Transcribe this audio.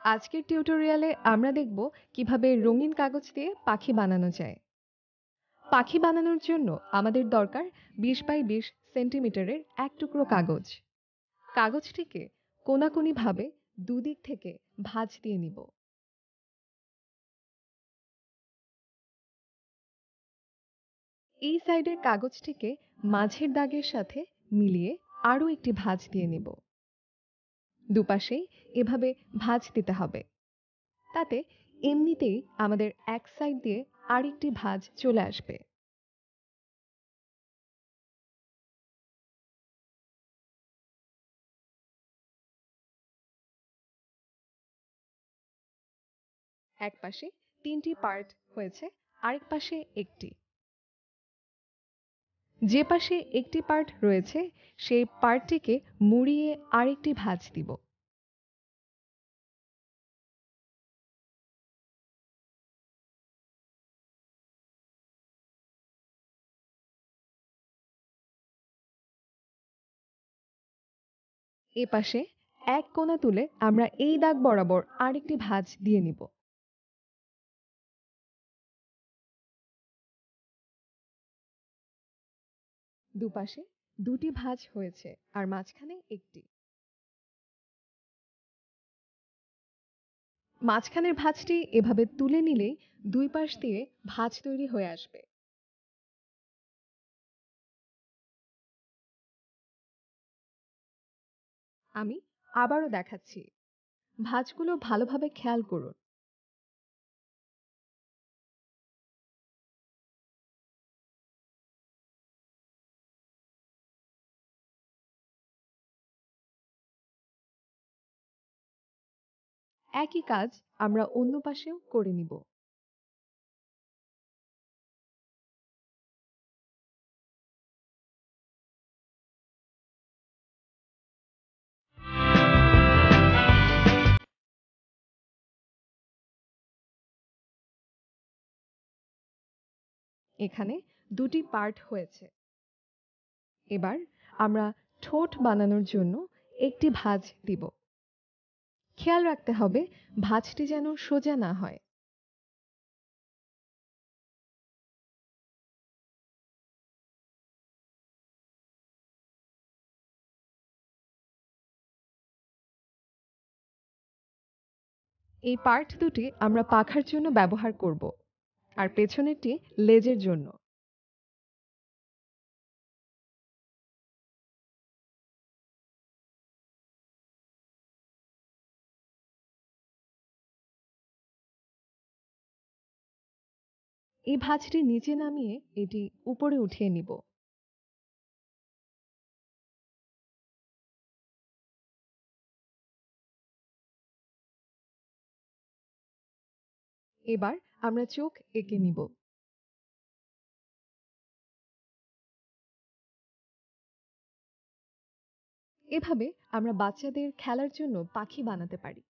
আজকের টিউটোরিয়ালে আমরা দেখব কিভাবে রঙিন কাগজ দিয়ে পাখি বানানো যায়। পাখি বানানোর জন্য আমাদের দরকার 20 বাই 20 সেন্টিমিটারের এক টুকরো কাগজ। কাগজটিকে কোনাকুনি ভাবে দুদিক থেকে ভাঁজ দিয়ে নিব। এই সাইডের কাগজটিকে মাঝের দাগের সাথে মিলিয়ে আরও একটি ভাঁজ দিয়ে নিব। দুপাশেই এভাবে ভাঁজ দিতে হবে, তাতে এমনিতেই আমাদের এক সাইড দিয়ে আরেকটি ভাঁজ চলে আসবে। এক পাশে 3টি পার্ট হয়েছে, আরেক পাশে একটি। যে পাশে একটি পার্ট রয়েছে সেই পার্টটিকে মুড়িয়ে আরেকটি ভাঁজ দিব। এ পাশে এক কোণা তুলে আমরা এই দাগ বরাবর আরেকটি ভাঁজ দিয়ে নিব। দুপাশে দুটি ভাঁজ হয়েছে আর মাঝখানে একটি। মাঝখানের ভাঁজটি এভাবে তুলে নিলেই দুই পাশ দিয়ে ভাঁজ তৈরি হয়ে আসবে। আমি আবারও দেখাচ্ছি, ভাঁজগুলো ভালোভাবে খেয়াল করুন। একই কাজ আমরা অন্য পাশেও করে নিব। এখানে দুটি পার্ট হয়েছে। এবার আমরা ঠোঁট বানানোর জন্য একটি ভাঁজ দিব। খেয়াল রাখতে হবে ভাঁজটি যেন সোজা না হয়। এই পার্ট দুটি আমরা পাখার জন্য ব্যবহার করব, আর পেছনেরটি লেজের জন্য। এই ভাঁজটি নিচে নামিয়ে এটি উপরে উঠিয়ে নিব। এবার আমরা চোখ এঁকে নিব। এভাবে আমরা বাচ্চাদের খেলার জন্য পাখি বানাতে পারি।